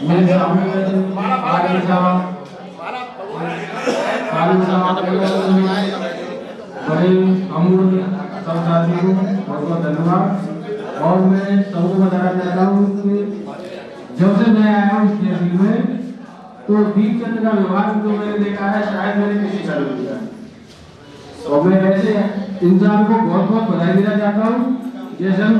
मेरे सामने बड़े अमूल्य शब्दार्थी को बहुत बहुत धन्यवाद। और मैं सबको बताना चाहता हूँ कि जब से मैं आया हूँ इस नदी में तो दीपचंद का व्यवहार जो मैंने देखा है शायद मैंने किसी का नहीं देखा। और मैं ऐसे इंसान को बहुत बहुत बधाई देना चाहता हूँ जैसे हम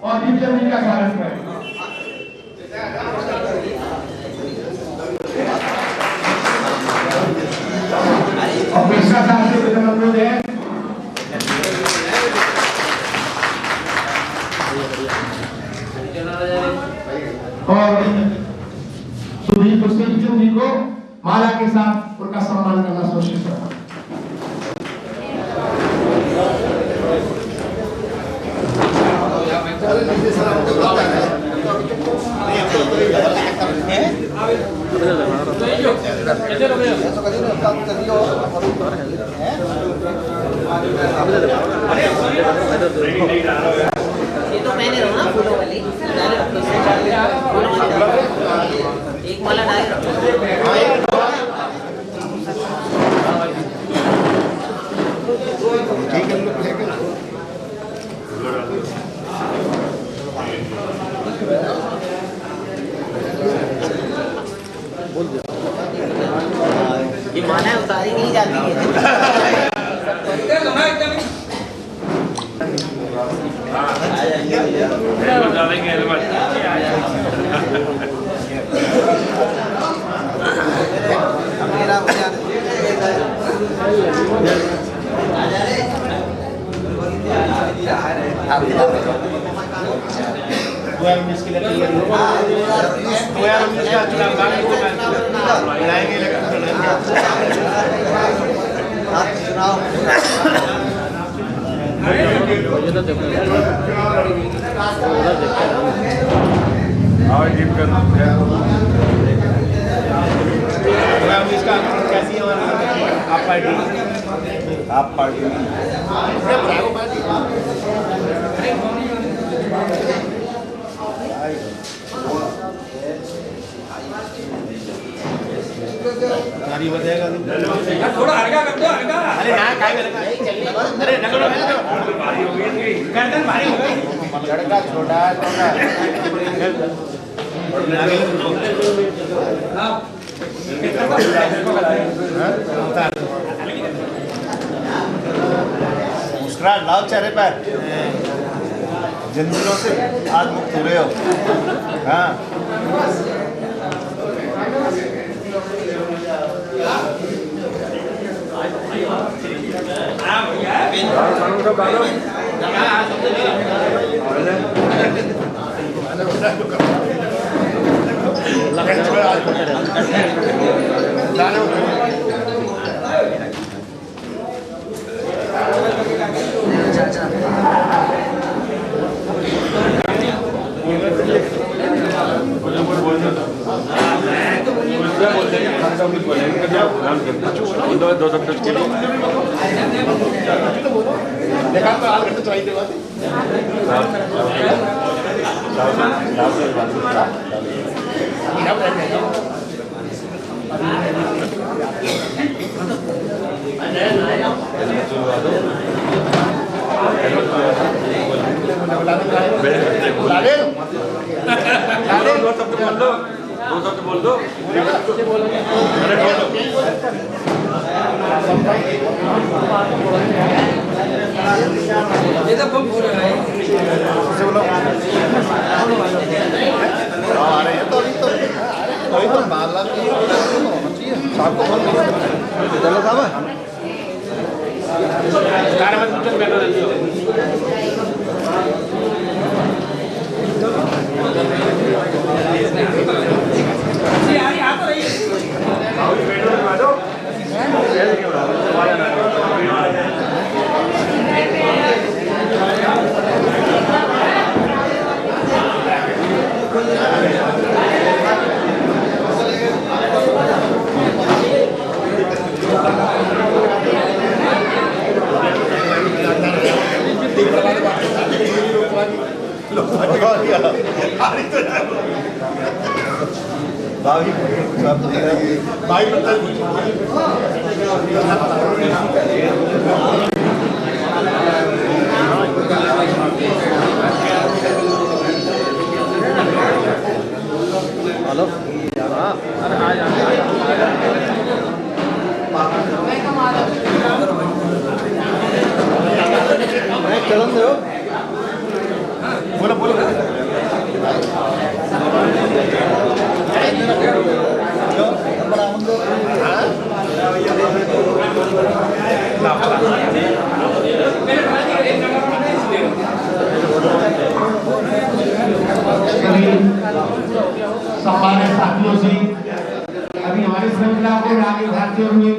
और दीपचंद जी का स्वागत करें। और मिश्रा साहब से विनम्र अनुरोध है और सुधीर पुष्पेंद्र जी को माला के साथ उनका सम्मान करना सुनिश्चित करना। ये तो मैंने रहा फूलों वाली एक माला डाल ये माला उतारी नहीं जाती है। आप पार्टी थोड़ा हल्का कर दो हल्का। अरे ना काय करेगा अरे नगरो गर्दन भारी हो गई लड़का छोटा मुस्कुराहट लाओ चेहरे पर। जंजीरों से आज मुक्त हो रहे हो। हाँ दो शब्द के लिए देखा तो आज घंटे चाहिए बात दो शब्द बोल दो। अरे ये तो बम बोल रहा है। अरे ये तो अभी तो बाला चाहिए साहब को चलो साहब हेलो चलन दो बोलो बोलो सम्मानित साथियों से अभी हमारी श्रृंखला को आगे बढ़ाते हुए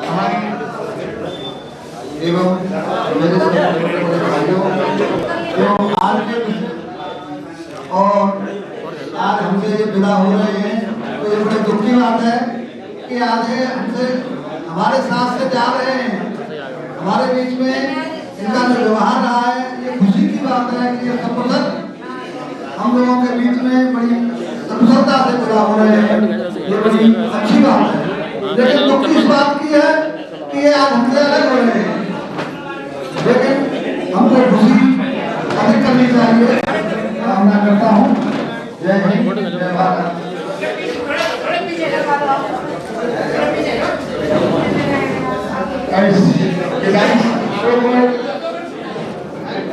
हमारे एवं मेरे भाइयों एवं आज के और आज हमसे ये विदा हो रहे हैं तो ये बड़ी दुख की बात है कि आज ये हमसे हमारे साथ से जा रहे हैं। हमारे बीच में इनका जो व्यवहार रहा है ये खुशी की बात है कि ये सफलता हम लोगों के बीच में बड़ी सफलता से विदा हो रहे हैं। ये बड़ी अच्छी बात है, लेकिन दुख इस बात की है कि ये आज हमसे अलग हो रहे हैं। लेकिन हमको खुशी अधिक करनी चाहिए। कामना करता हूँ। जय हिंद जय भारत।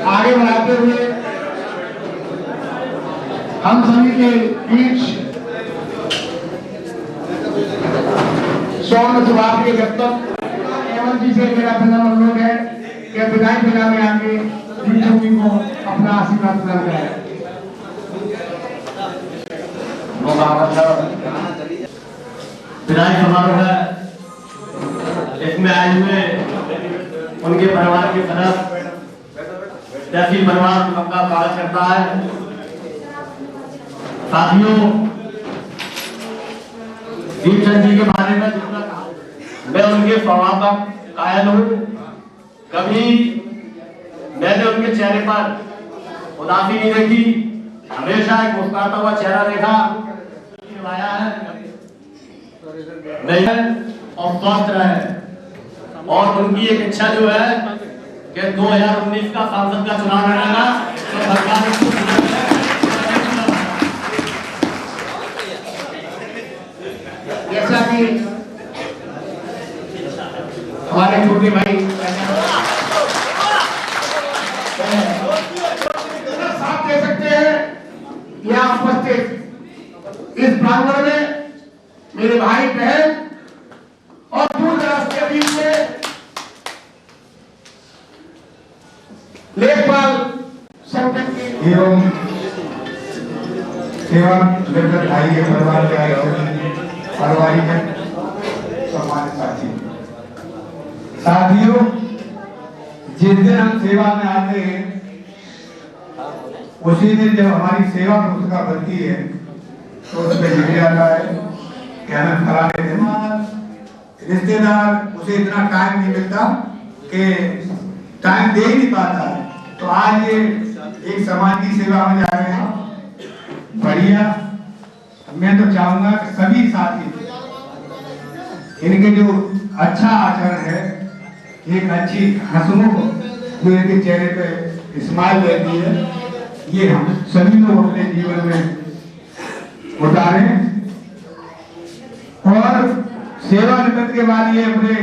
आगे बढ़ाते हुए हम सभी के बीच स्वर्ण स्वभाव के जब तक एवं जी से मेरा प्रधान अनुरोध है कि विदाई सभा में आके दीदी को अपना आशीर्वाद प्रदान करें। विदाई समारोह है, इसमें आए हुए उनके परिवार के सदस्य तहसील परिवार सबका स्वागत करता है। साथियों, दीपचंद जी के बारे में जितना कहा, मैं उनके स्वभाव का कायल हूँ। कभी मैंने उनके चेहरे पर उदासी नहीं देखी, हमेशा एक मुस्कुराता हुआ चेहरा देखा है और स्वस्थ रहे। और उनकी एक इच्छा जो है कि 2019 का सांसद का चुनाव लड़ेगा तो सरकार जैसा कि हमारे छोटे भाई साथ दे सकते हैं यहाँ उपस्थित इस प्रांगण में मेरे भाई बहन और दूर दराज के बीच में लेखपाल संगठन के एवं सेवा निर्गत भाई के परिवार के आए पारिवारिक है सम्मानित साथियों, जिस दिन हम सेवा में आते हैं उसी दिन जब हमारी सेवा पुस्तिका बनती है तो उसमें लिख जाता है कि हमें फलाने दिन रिश्तेदार उसे इतना टाइम नहीं मिलता कि टाइम दे ही नहीं पाता है। तो आज ये एक समाज की सेवा में जा रहे हैं, बढ़िया। मैं तो चाहूंगा कि सभी साथी इनके जो अच्छा आचरण है, एक अच्छी हंसमुख जो इनके चेहरे पे स्माइल रहती है, ये हम सभी लोग अपने जीवन में उतारें। और सेवानिवृत्त के बाद ये अपने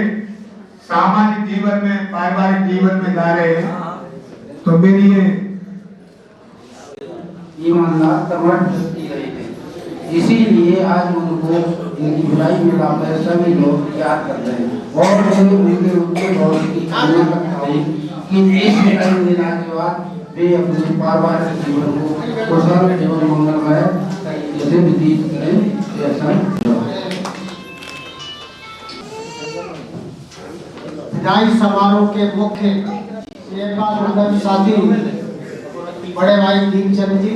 सामाजिक जीवन में, पारिवारिक जीवन में जा रहे हैं, तो मेरी ये ईमानदार कर्मठ व्यक्ति रहे थे, इसीलिए आज उनको इनकी विदाई में लाकर सभी लोग याद कर रहे हैं। और मैं उनके बहुत की कामना करता हूँ कि इस विदाई देने के बाद वे अपने पारिवारिक जीवन को कुशल एवं मंगलमय जैसे व्यतीत करें। ऐसा विदाई समारोह के मुख्य साथी बड़े भाई दीपचंद जी,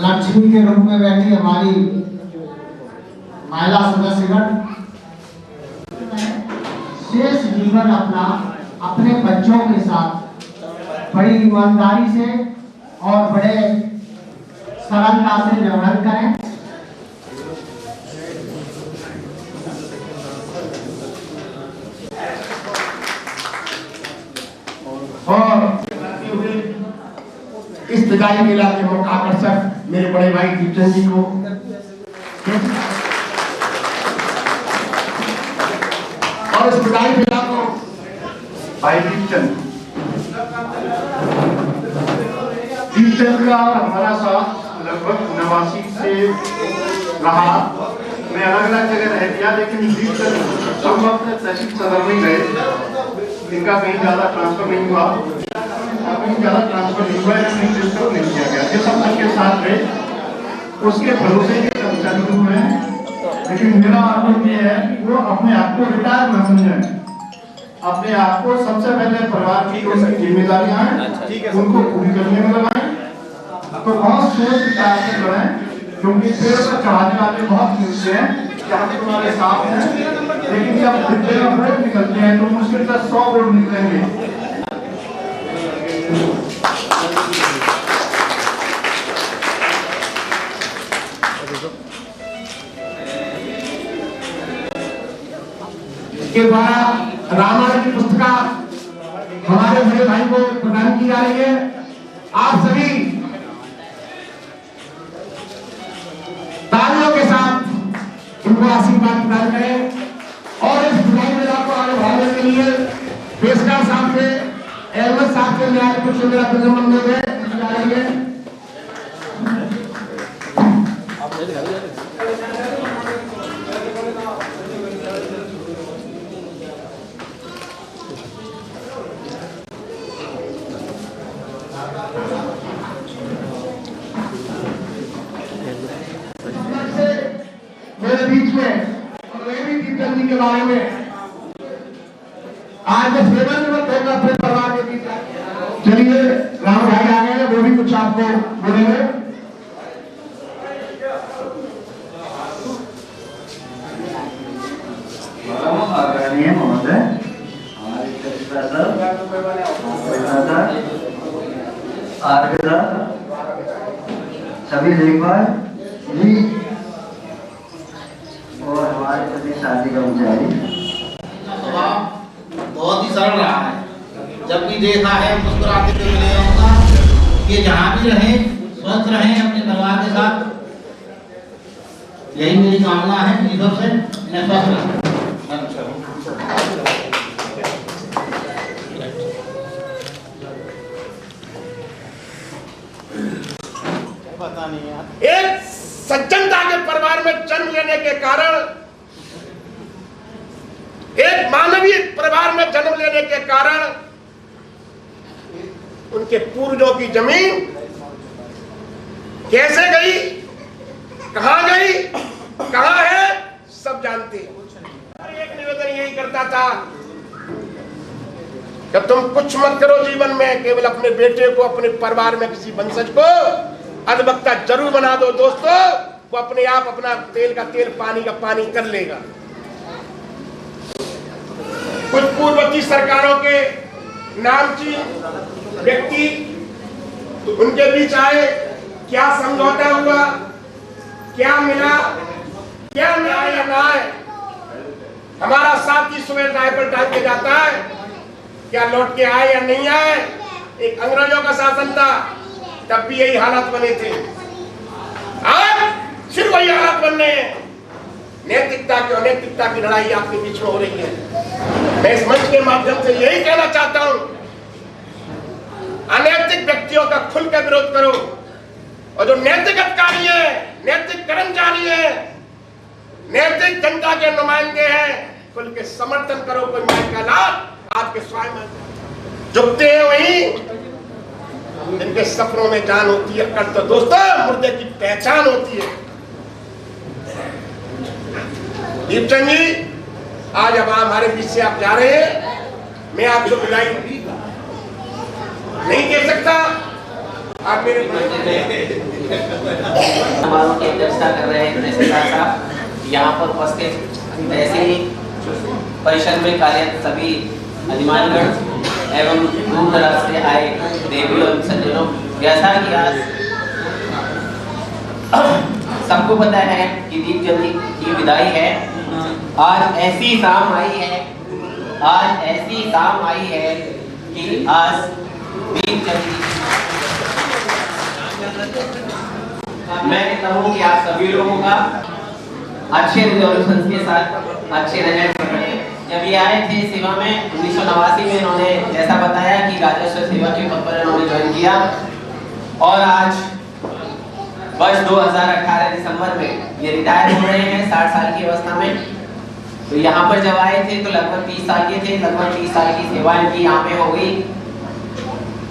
लक्ष्मी के रूप में बैठी हमारी महिला सदस्यगण, शेष जीवन अपना अपने बच्चों के साथ बड़ी ईमानदारी से और बड़े सरलता से व्यवहार करें। और इस विदाई मेला के मुख्य आकर्षक मेरे बड़े भाई दीपचंद जी को और इस विदाई मेला को भाई दीपचंद का हमारा साथ लगभग 89 से रहा। मैं अलग अलग जगह रह दिया, लेकिन दीपचंद संभव तहसील सदर में गए, इनका कहीं ज्यादा ट्रांसफर नहीं हुआ, कहीं ज्यादा ट्रांसफर नहीं हुआ, कहीं डिस्टर्ब नहीं किया गया। ये सब सबके साथ रहे, उसके भरोसे के कर्मचारी हुए हैं। लेकिन मेरा आग्रह ये है कि वो अपने आप को रिटायर न समझें, अपने आप को सबसे पहले परिवार की उनकी जिम्मेदारियां हैं उनको पूरी करने में लगाएं। तो बहुत सोच विचार से बढ़ें, क्योंकि पेड़ पर चढ़ाने वाले बहुत मिलते हैं कि हम तुम्हारे साथ हैं, लेकिन जब डिब्बे में वोट निकलते हैं तो मुश्किल से 100 वोट निकलेंगे। के द्वारा रामायण की पुस्तिका हमारे बड़े भाई को प्रदान की जा रही है। आप सभी तालियों के साथ इनको आशीर्वाद प्रदान करें और इस विदाई मेला को आगे बढ़ाने के लिए पेशकार साहब से, अहमद साहब से न्याय कुछ मेरा अनुरोध है जा रही है। मेरे बीच में दीपचंद जी के बारे में आज मैं सेवन में होगा अपने परिवार के बीच। चलिए राम भाई आ गए हैं, वो भी कुछ आपको बोलेंगे। आदरणीय महोदय, सभी लेखपाल जी और हमारे सभी साथी कर्मचारी, बहुत ही सरल रहा है। जब भी देखा है मुस्कुराते हुए मिले होगा कि जहाँ भी रहे स्वस्थ रहें अपने परिवार के साथ, यही मेरी कामना है। ईश्वर से मैं स्वस्थ रहूं। पता नहीं यार। एक सज्जनता के परिवार में जन्म लेने के कारण, एक मानवीय परिवार में जन्म लेने के कारण उनके पूर्वजों की जमीन कैसे गई, कहां गई, कहां है, सब जानते हैं। एक निवेदन यही करता था कि तुम कुछ मत करो जीवन में, केवल अपने बेटे को, अपने परिवार में किसी वंशज को अधिवक्ता जरूर बना दो दोस्तों। वो अपने आप अपना तेल का तेल, पानी का पानी कर लेगा। कुछ पूर्ववर्ती सरकारों के नामचीन व्यक्ति उनके बीच आए, क्या समझौता हुआ, क्या मिला, क्या न्याय या ना है। हमारा साथी सुबह राय पर डाल के जाता है, क्या लौट के आए या नहीं आए। एक अंग्रेजों का शासन था, तब भी यही हालात बने थे, आज फिर वही हालात बनने हैं। नैतिकता की अनैतिकता की लड़ाई आपके बीच में हो रही है। मैं इस मंच के माध्यम से यही कहना चाहता हूं, अनैतिक व्यक्तियों का खुलकर विरोध करो, और जो नैतिक अधिकारी है, नैतिक कर्मचारी है, नैतिक जनता के नुमाइंदे हैं, खुल के समर्थन करो। कोई माइक का लाभ आपके स्वयं झुकते हैं वहीं जिनके सपनों में जान होती है। कर तो दोस्तों मुर्दे की पहचान होती है। दीपचंद जी, आज अब हमारे बीच से आप जा रहे हैं, मैं आपको विदाई नहीं दे सकता। आप मेरे समारोह की अध्यक्षता कर रहे हैं साहब, यहाँ पर उपस्थित ऐसे ही परिषद में कार्यरत सभी अधिमानगण एवं दूर दराज से आए देवी और सज्जनों, जैसा कि आज सबको पता है कि दीप जल्दी की विदाई है। आज ऐसी शाम आई है, आज ऐसी शाम आई है कि आज दीप जल्दी। मैं कहता हूँ कि आप सभी लोगों का अच्छे रिजोल्यूशन के साथ अच्छे रिजल्ट बने। जब ये आए थे सेवा में 1989 में, इन्होंने जैसा बताया कि राजस्व सेवा के पद पर इन्होंने ज्वाइन किया और आज वर्ष 2018 दिसंबर में ये रिटायर हो रहे हैं 60 साल की अवस्था में। तो यहाँ पर जब आए थे तो लगभग 30 साल के थे, लगभग 30 साल की सेवा इनकी यहाँ पे हो गई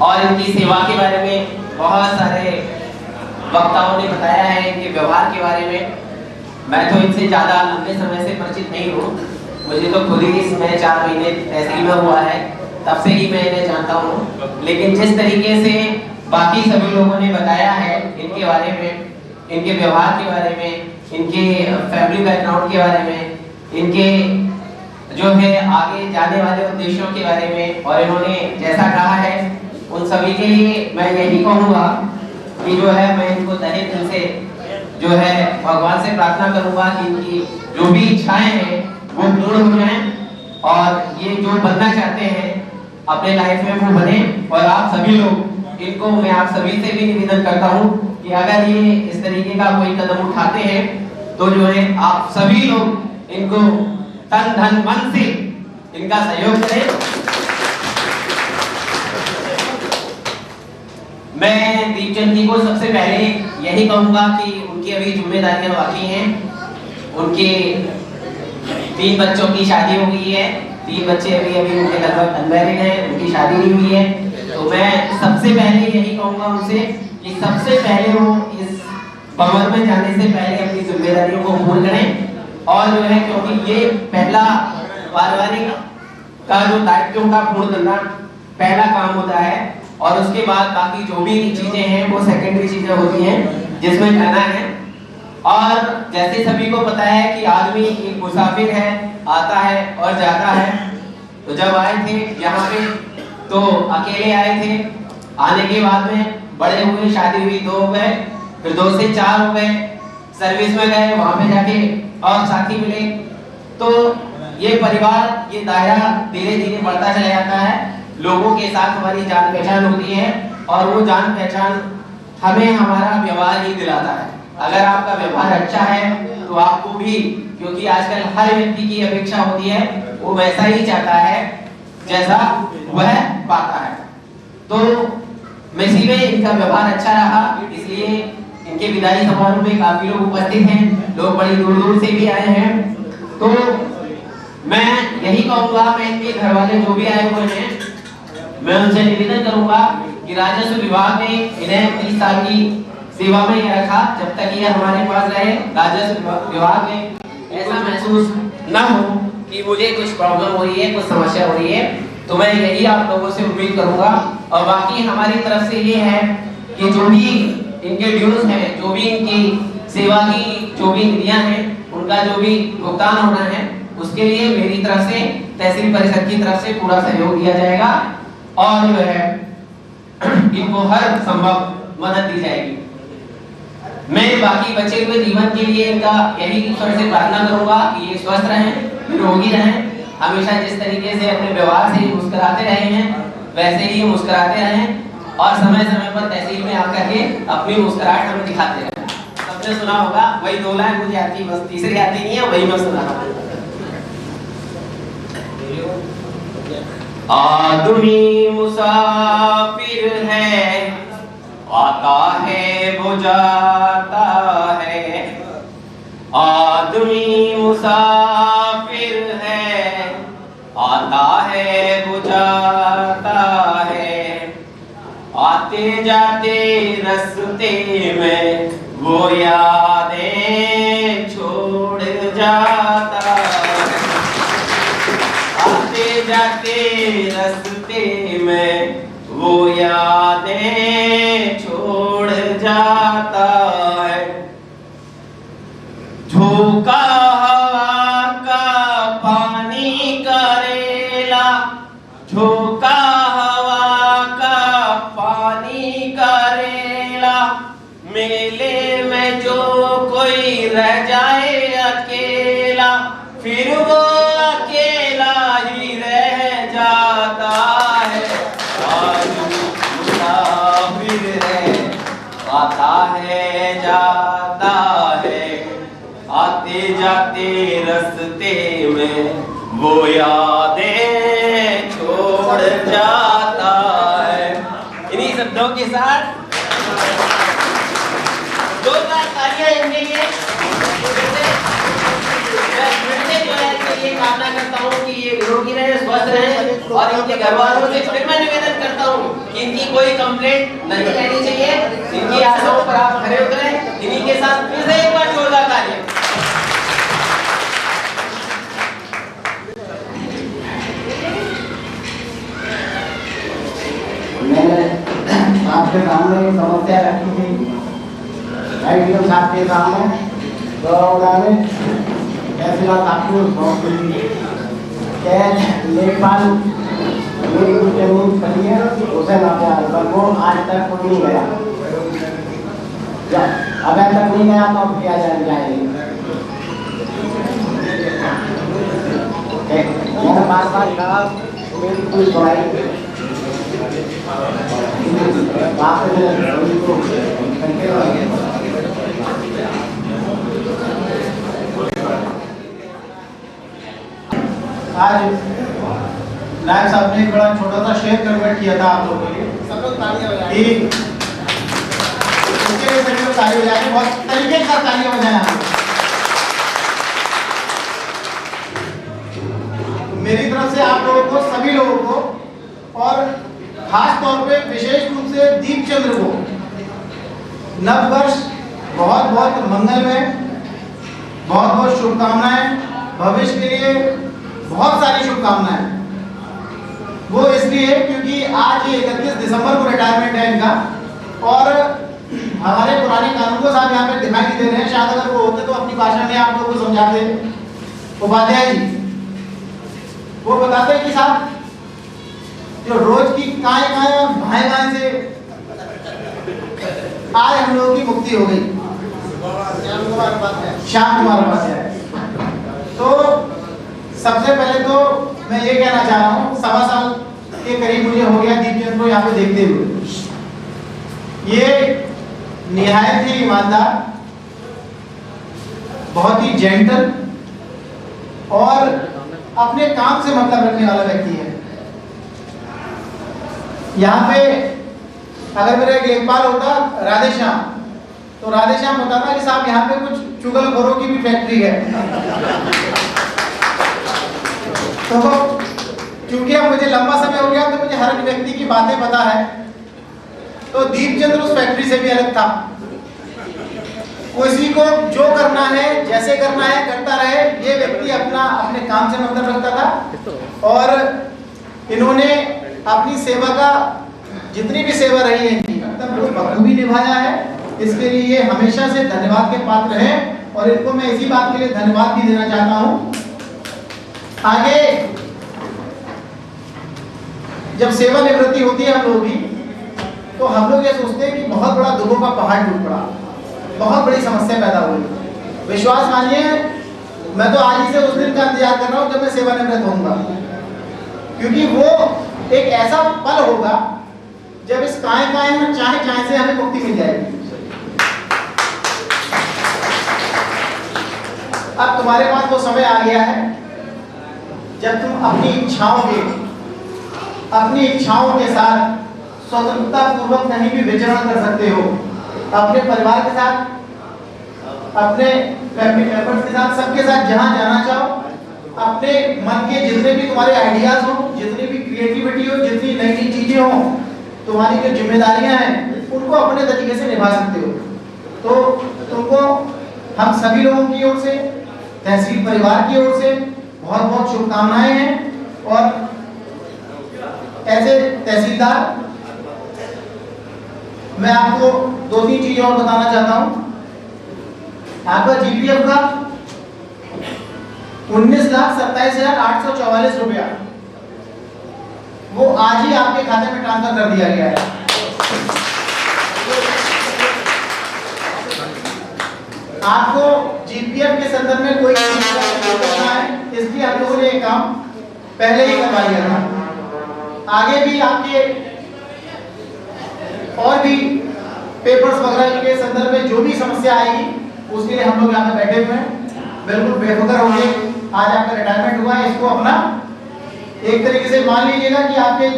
और इनकी सेवा के बारे में बहुत सारे वक्ताओं ने बताया है, इनके व्यवहार के बारे में। मैं तो इनसे ज़्यादा लंबे समय से परिचित नहीं हूँ, मुझे तो खुद ही इसमें 4 महीने तहसील में हुआ है, तब से ही मैं इन्हें जानता हूँ। लेकिन जिस तरीके से बाकी सभी लोगों ने बताया है इनके बारे में, इनके व्यवहार के बारे में, इनके फैमिली बैकग्राउंड के बारे में, इनके जो है आगे जाने वाले उद्देश्यों के बारे में, और इन्होंने जैसा कहा है उन सभी के लिए मैं यही कहूँगा कि जो है मैं इनको तहे दिल से जो है भगवान से प्रार्थना करूँगा कि इनकी जो भी इच्छाएं हैं वो पूर्ण हो जाएं और ये जो बनना चाहते हैं अपने लाइफ में वो बने। और आप सभी लोग इनको, मैं आप सभी से भी निवेदन करता हूँ कि अगर ये इस तरीके का कोई कदम उठाते हैं तो जो है आप सभी लोग इनको तन धन मन से इनका सहयोग करें। मैं दीपचंद जी को सबसे पहले यही कहूँगा कि उनकी अभी जिम्मेदारियां बाकी हैं। उनके 3 बच्चों की शादी हो गई है, 3 बच्चे अभी उनके लगभग अनमैरिड हैं, उनकी शादी नहीं हुई है। तो मैं सबसे पहले यही कहूँगा उनसे कि सबसे पहले वो इस भंवर में जाने से पहले अपनी जिम्मेदारियों को पूर्ण करें। और जो है क्योंकि ये पहला पारिवारिक का जो दायित्वों का पूर्ण करना पहला काम होता है और उसके बाद बाकी जो भी चीजें हैं वो सेकेंडरी चीजें होती हैं जिसमें कहना है। और जैसे सभी को पता है कि आदमी एक मुसाफिर है, आता है और जाता है। तो जब आए थे यहाँ पे तो अकेले आए थे, आने के बाद में बड़े हुए, शादी हुई, 2 हो गए, फिर 2 से 4 हो गए, सर्विस में गए, वहां पे जाके और साथी मिले। तो ये परिवार, ये दायरा धीरे धीरे बढ़ता चला जाता है। लोगों के साथ हमारी जान पहचान होती है और वो जान पहचान हमें हमारा व्यवहार ही दिलाता है। अगर आपका व्यवहार अच्छा है तो आपको भी, क्योंकि आजकल हर व्यक्ति की अपेक्षा होती है वो वैसा ही चाहता है जैसा वह पाता है। तो इसी में इनका व्यवहार अच्छा रहा, इसलिए इनके विदाई समारोह में काफी लोग उपस्थित हैं, लोग बड़ी दूर दूर से भी आए हैं। तो मैं यही कहूँगा, मैं इनके घर वाले जो भी आए हुए हैं मैं उनसे निवेदन करूंगा कि राजस्व विभाग ने इन्हें 30 साल की सेवा में ये रखा, जब तक ये हमारे पास रहे। राजस्व विभाग में ऐसा महसूस न हो कि मुझे कुछ प्रॉब्लम हो रही है, कुछ समस्या हो रही है। तो मैं यही आप लोगों से उम्मीद करूंगा। और बाकी हमारी तरफ से ये है कि जो भी इनके ड्यूज हैं, जो भी इनकी सेवा की जो भी निधियां हैं, उनका जो भी भुगतान होना है उसके लिए मेरी तरफ से, तहसील परिषद की तरफ से पूरा सहयोग दिया जाएगा और जो है इनको हर संभव मदद दी जाएगी। मैं बाकी बचे हुए जीवन के लिए इनका यही ईश्वर से प्रार्थना करूंगा कि ये स्वस्थ रहें, निरोगी रहें, हमेशा जिस तरीके से अपने व्यवहार से मुस्कुराते रहे हैं वैसे ही मुस्कुराते रहें और समय समय पर तहसील में आकर के अपनी मुस्कुराहट हमें दिखाते रहें। सबने सुना होगा, वही 2 लाइन मुझे आती, बस तीसरी आती नहीं है, वही मैं सुना रहा हूं। आदमी मुसाफिर है, आता है वो जाता है। आदमी मुसाफिर है, आता है वो जाता है। आते जाते रास्ते में वो यादें छोड़ जाता है। आते जाते रास्ते में वो यादें छोड़ जाता है। झोंका हवा का, पानी जाते रास्ते में वो यादें छोड़ जाता है। इन्हीं शब्दों के साथ जोरदार तालियां इनके लिए। मैं फिर से जो है कि ये कामना करता हूँ कि ये निरोगी रहे, स्वस्थ रहे, और इनके घर वालों से फिर मैं निवेदन करता हूँ कि इनकी कोई कंप्लेंट नहीं रहनी चाहिए। इनकी आशाओं पर आप खरे उतरें। इन्हीं के साथ फिर से एक बार जोरदार तालियां। मैंने आपके सामने एक समस्या रखी थी आईडीएम साहब के सामने, तो उन्होंने फैसला काफी सौंप दी कि लेखपाल मेरी कुछ जमीन पड़ी है उसे ना पर वो आज तक कोई नहीं गया। अगर तक नहीं गया तो अब किया जाएगी। मैंने बार बार कहा मेरी कोई सुनाई आज नायक साहब ने एक बड़ा छोटा सा शेयर कन्वर्ट किया था आप लोगों के लिए कि उसके लिए सभी लोग ताली बजाएं, बहुत तरीके से तालियां बजाएं आप लोग। मेरी तरफ से आप लोगों को, सभी लोगों को, और खास तौर पे विशेष रूप से दीपचंद्र को नव वर्ष बहुत बहुत मंगलमय, बहुत बहुत शुभकामनाएं। भविष्य के लिए बहुत सारी शुभकामनाएं। वो इसलिए क्योंकि आज ये 31 दिसंबर को रिटायरमेंट है इनका, और हमारे पुराने कानून को साहब यहाँ पे दिखाई नहीं दे रहे हैं। शायद अगर वो होते तो अपनी भाषा में आप लोगों को समझाते। उपाध्याय जी वो बताते हैं कि साहब जो रोज की काय भाई से आज हम लोगों की मुक्ति हो गई। श्याम कुमार उपाध्याय। तो सबसे पहले तो मैं ये कहना चाह रहा हूँ, 1.25 साल के करीब मुझे हो गया दीपचंद को यहाँ पे देखते हुए। ये निहायत ही ईमानदार, बहुत ही जेंटल और अपने काम से मतलब रखने वाला व्यक्ति है। यहाँ पे अगर मेरा एक लेखपाल होता राधेश्याम, तो राधेश्याम बताता कि साहब यहाँ पे कुछ चुगलखोरों की भी फैक्ट्री है। तो क्योंकि अब मुझे लंबा समय हो गया तो मुझे हर एक व्यक्ति की बातें पता है। तो दीपचंद्र उस फैक्ट्री से भी अलग था। किसी को जो करना है, जैसे करना है करता रहे, ये व्यक्ति अपने काम से मतलब रखता था। और इन्होंने अपनी सेवा का जितनी भी सेवा रही है इनकी मतलब बखूबी निभाया है। इसके लिए ये हमेशा से धन्यवाद के पात्र हैं, और इनको मैं इसी बात के लिए धन्यवाद भी देना चाहता हूँ। आगे जब सेवानिवृत्ति होती है हम लोग की, तो हम लोग ये सोचते हैं कि बहुत बड़ा दुखों का पहाड़ टूट पड़ा, बहुत बड़ी समस्या पैदा हुई। विश्वास मानिए, मैं तो आज ही से उस दिन का इंतजार कर रहा हूँ जब मैं सेवानिवृत्त होऊंगा, क्योंकि वो एक ऐसा पल होगा जब इस काय में चाहे से हमें मुक्ति मिल जाएगी। अब तुम्हारे पास वो समय आ गया है जब तुम अपनी इच्छाओं के साथ स्वतंत्रता पूर्वक कहीं भी विचरण कर सकते हो, अपने परिवार के साथ, अपने फैमिली मेंबर्स के साथ, सबके साथ जहां जाना चाहो, अपने मन के जितने भी तुम्हारे आइडियाज हो, जितनी भी क्रिएटिविटी हो, जितनी नई नई चीजें हो, तुम्हारी जो जिम्मेदारियां हैं उनको अपने तरीके से निभा सकते हो। तो तुमको हम सभी लोगों की ओर से, तहसील परिवार की ओर से बहुत बहुत शुभकामनाएं हैं। और ऐसे तहसीलदार, मैं आपको 2-3 चीजें और बताना चाहता हूं। आपका जीपीएफ का 19,27,844 रुपया वो आज ही आपके खाते में ट्रांसफर कर दिया गया है। आपको जीपीएफ के संदर्भ में कोई करना है, इसलिए हम लोगों ने ये काम पहले ही करवा लिया था। आगे भी आपके और भी पेपर्स वगैरह के संदर्भ में जो भी समस्या आएगी उसके लिए हम लोग यहाँ पे बैठे हुए हैं। बिल्कुल बेफिक्र होंगे। आज आपका रिटायरमेंट हुआ है, इसको अपना एक तरीके से मान लीजिएगा कि आपके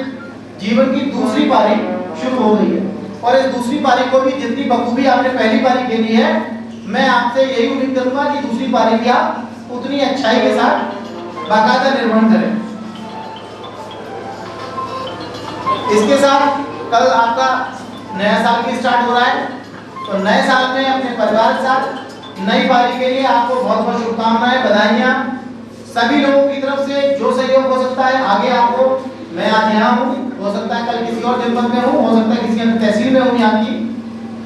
जीवन की दूसरी पारी शुरू हो गई है। और इस दूसरी पारी को भी जितनी बखूबी आपने पहली पारी खेली है, मैं आपसे यही उम्मीद करूंगा कि दूसरी पारी भी आप उतनी अच्छाई के साथ बाकायदा निर्वहन करें। इसके साथ कल आपका नया साल भी स्टार्ट हो रहा है, तो नए साल में अपने परिवार के साथ नई पारी के लिए आपको बहुत बहुत शुभकामनाएं, बधाइयां। सभी लोगों की तरफ से जो सहयोग हो सकता है आगे आपको, मैं आज यहाँ हूँ, हो सकता है कल किसी और जनपद में हूँ, हो सकता है किसी अन्य तहसील में हूँ यहाँ की।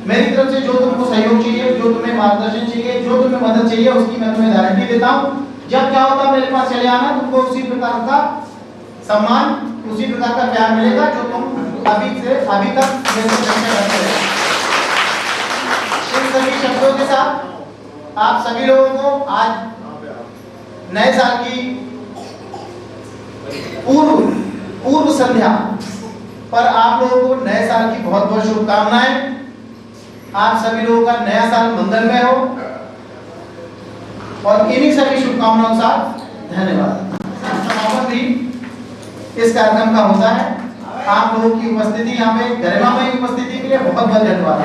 मेरी तरफ से जो तुमको सहयोग चाहिए, जो तुम्हें मार्गदर्शन चाहिए, जो तुम्हें मदद चाहिए, उसकी मैं तुम्हें गारंटी देता हूँ। जब क्या होता मेरे पास चले आना, तुमको उसी प्रकार का सम्मान, उसी प्रकार का प्यार मिलेगा जो तुम अभी तक मेरे से करते रहे। इन सभी शब्दों के साथ आप सभी लोगों को आज नए साल की पूर्व संध्या पर आप लोगों को नए साल की बहुत बहुत शुभकामनाएं। आप सभी लोगों का नया साल मंगलमय हो और इन्हीं सभी शुभकामनाओं के साथ धन्यवाद। समापन भी इस कार्यक्रम का होता है। आप लोगों की उपस्थिति यहाँ पे गरिमामय उपस्थिति के लिए बहुत बहुत धन्यवाद।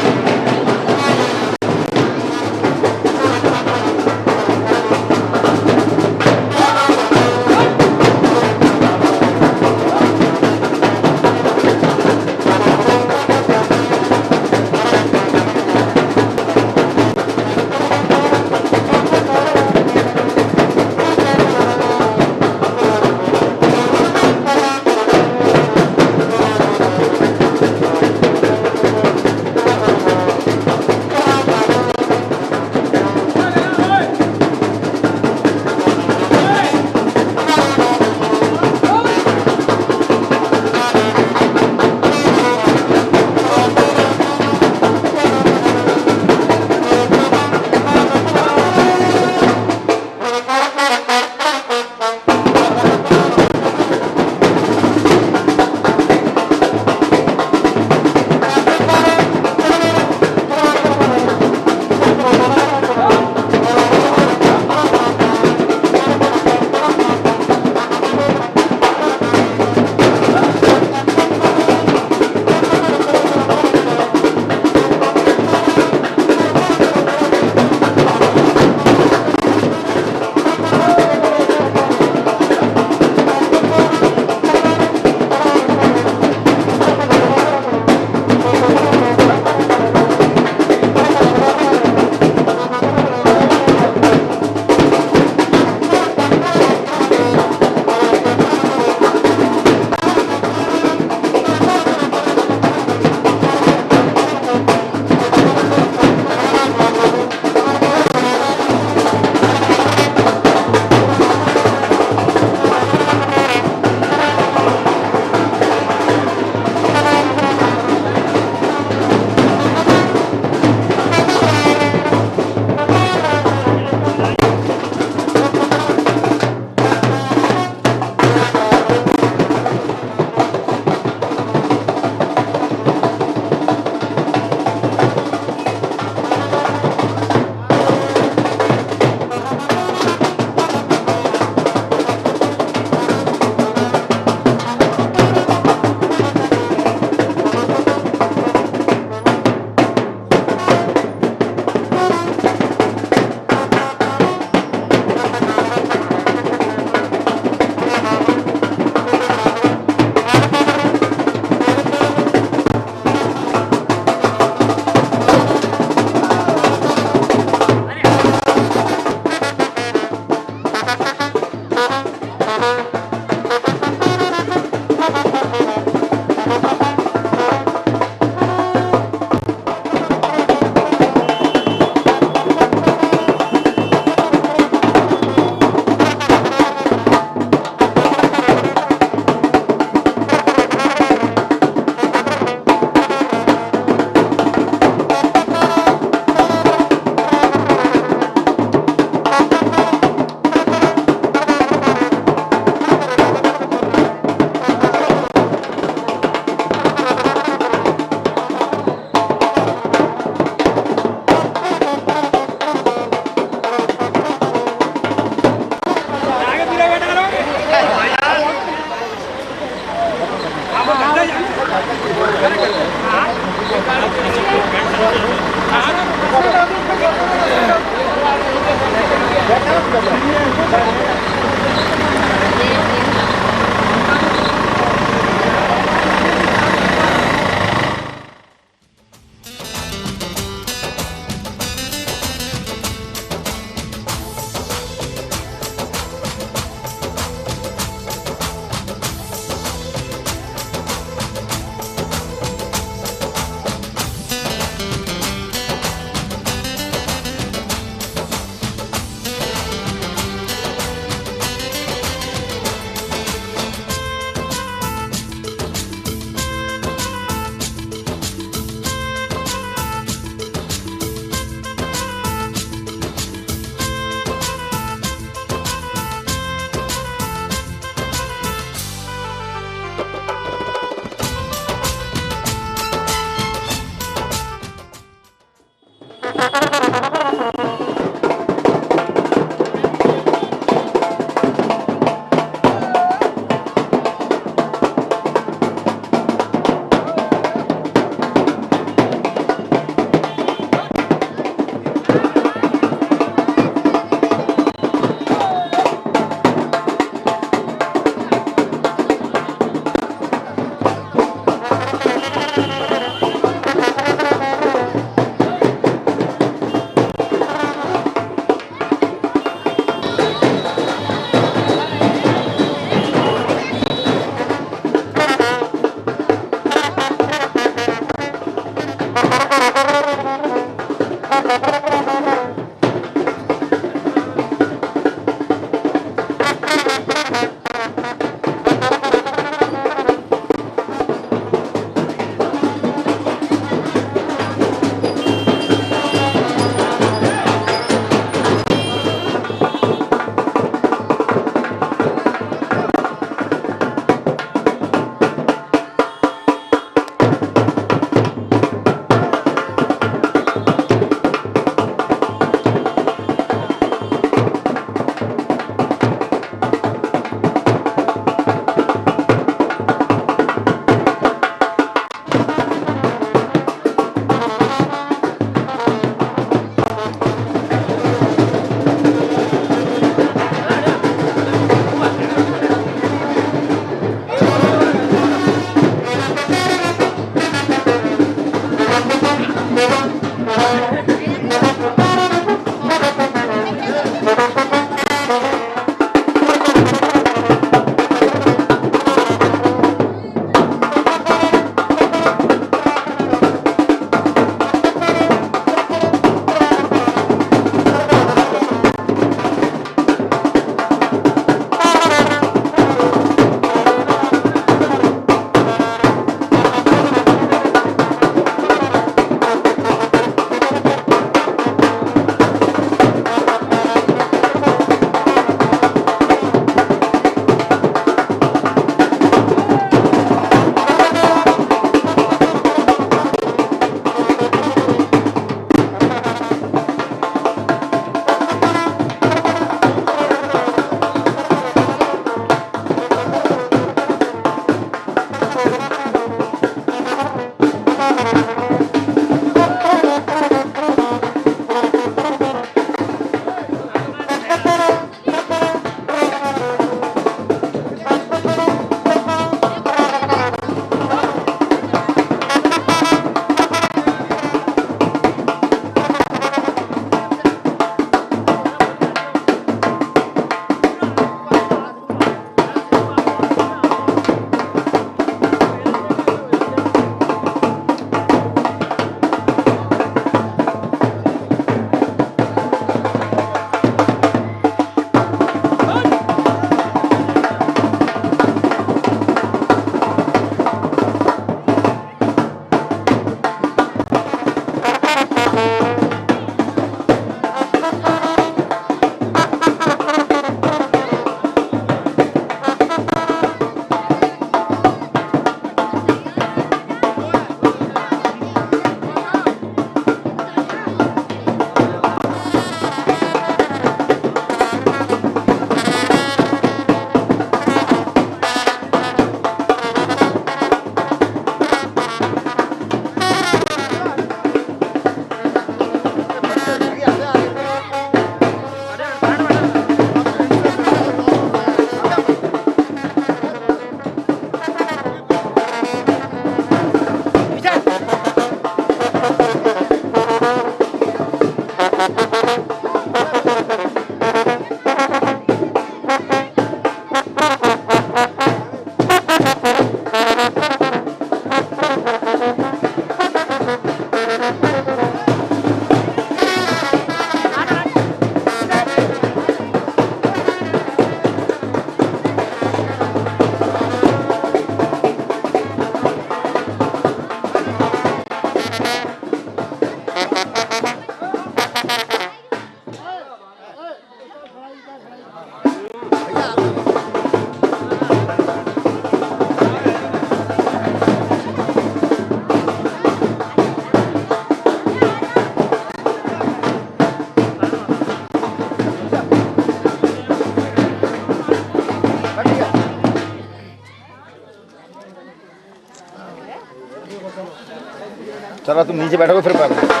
चलो तुम नीचे बैठोगे फिर बैठो।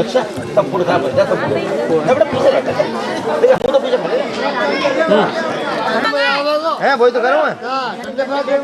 अच्छा सब फूड खराब हो जाता है बड़ा पीछे रहता है देखो हम तो पीछे है वही तो कर रहा हूं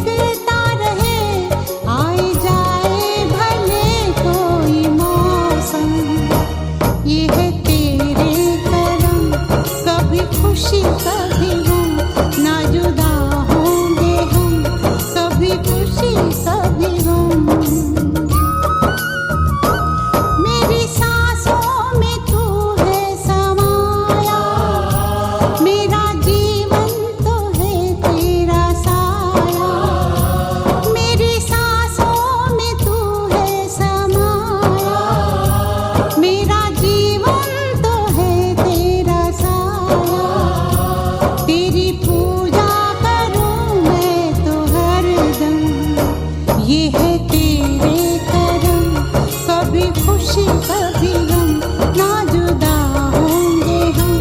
बिकता रहे, आए जाए भले कोई मौसम। ये है तेरे करम, कभी खुशी कभी गम, ना जुदा होंगे हम, कभी खुशी कभी गम। मेरी सांसों में तू है समाया, मेरा जीवन तो है तेरा साया। मेरी सांसों में तू है समाया, मेरा जीवन तो है तेरा साया। तेरी पूजा करूं मैं तो हरदम, ये है तेरे करम, कभी खुशी कभी गम, ना जुदा होंगे हम,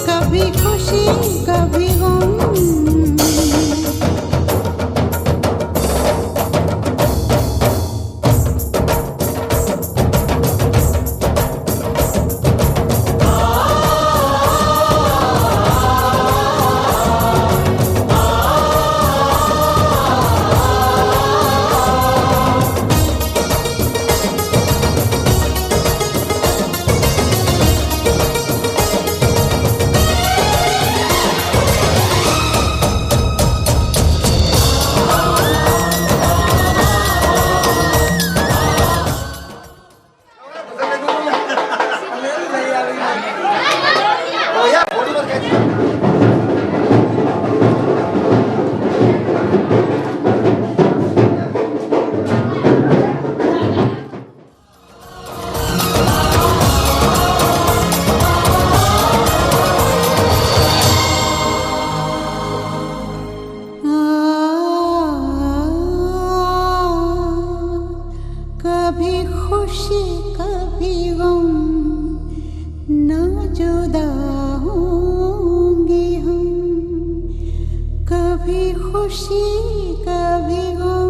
कभी खुशी कभी गम। कभी खुशी कभी गम, ना जुदा होंगे हम, कभी खुशी कभी गम।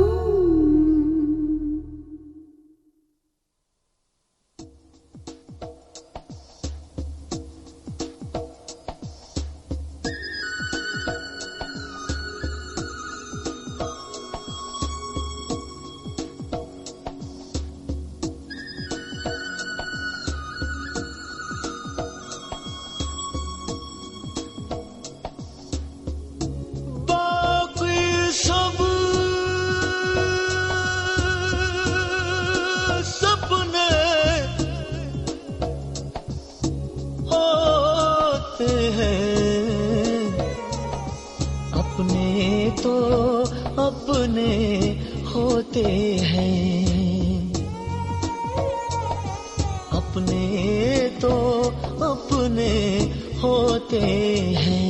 अपने होते हैं, अपने तो अपने होते हैं।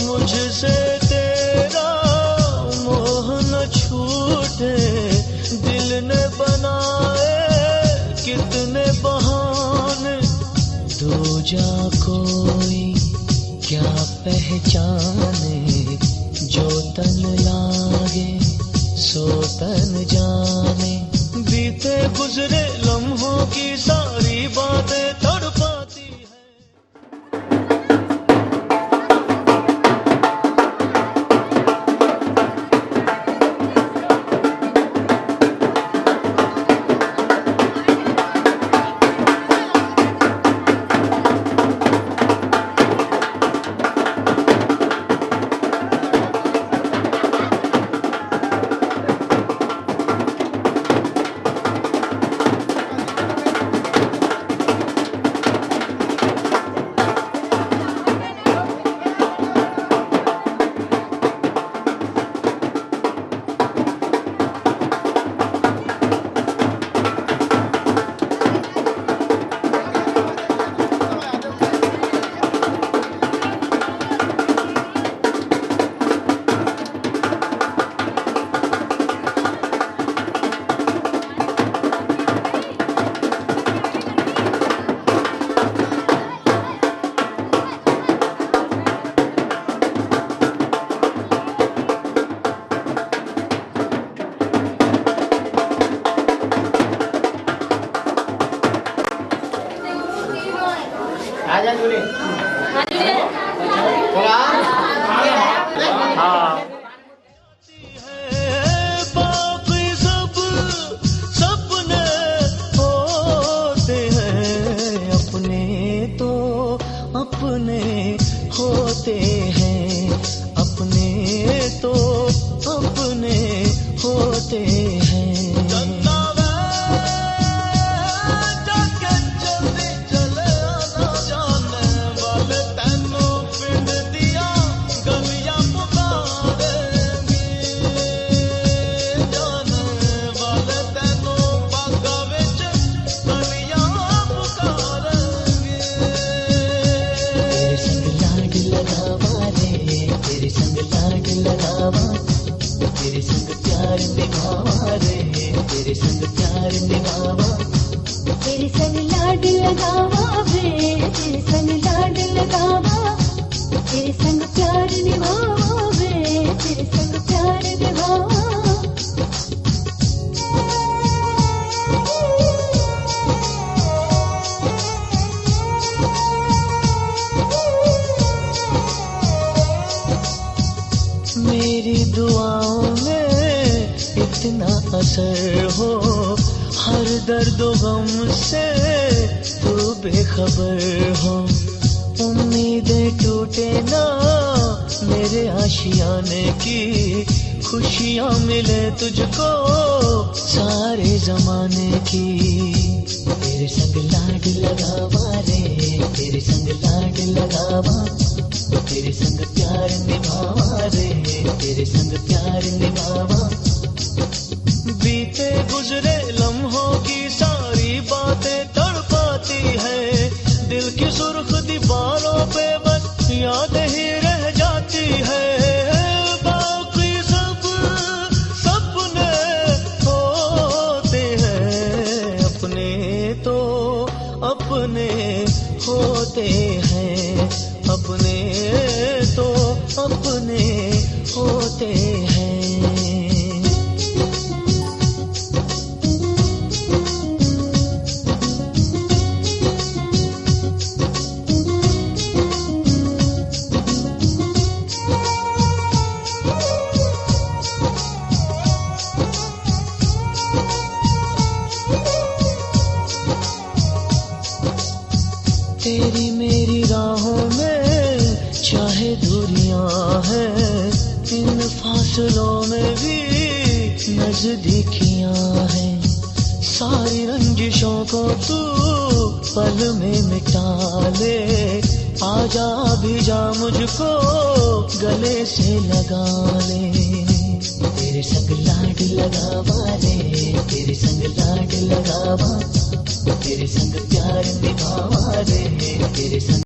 मुझसे तेरा मोह न छूटे, दिल ने बनाए कितने बहाने, दूजा कोई क्या पहचाने, जो तन लागे सो तन जाने, बीते गुजरे लम्हों की सारी बातें तड़पाती है। आजा दूल्हे। हाँ बाकी सब सपने होते हैं, अपने तो अपने होते हैं, अपने तो अपने होते हैं। तेरे संग प्यार निभावा रे, तेरे संग प्यार निभावा, तेरे संग लाड लगावा वे, तेरे संग लाड लगावा, तेरे संग प्यार निभावा वे, तेरे संग प्यार निभावा। मेरी दुआओं में इतना असर हो, हर दर्द गम से तू बेखबर हो, उम्मीदें टूटे ना मेरे आशियाने की, खुशियाँ मिले तुझको सारे जमाने की। तेरे संग लाड लगावा रे, तेरे संग लाड लगावा, तेरे संग प्यार निभावा रे, तेरे संग प्यार निभावा। बीते गुजरे लम्हों की सारी बातें तड़पाती है, दिल की सुर्ख दीवारों पे बस याद ही रह जाती है। बाकी सब सपने होते हैं, अपने तो अपने होते हैं, अपने तो अपने होते हैं। तेरी मेरी राहों में चाहे दूरियां हैं, इन फासलों में भी नजदीकियां हैं, सारी रंजिशों को तू पल में मिटा ले, आजा भी जा मुझको गले से लगा ले। तेरे संग लाड लगावा रे, तेरे संग लाड लगावा, तेरे संग प्यार निभावा रे, तेरे संग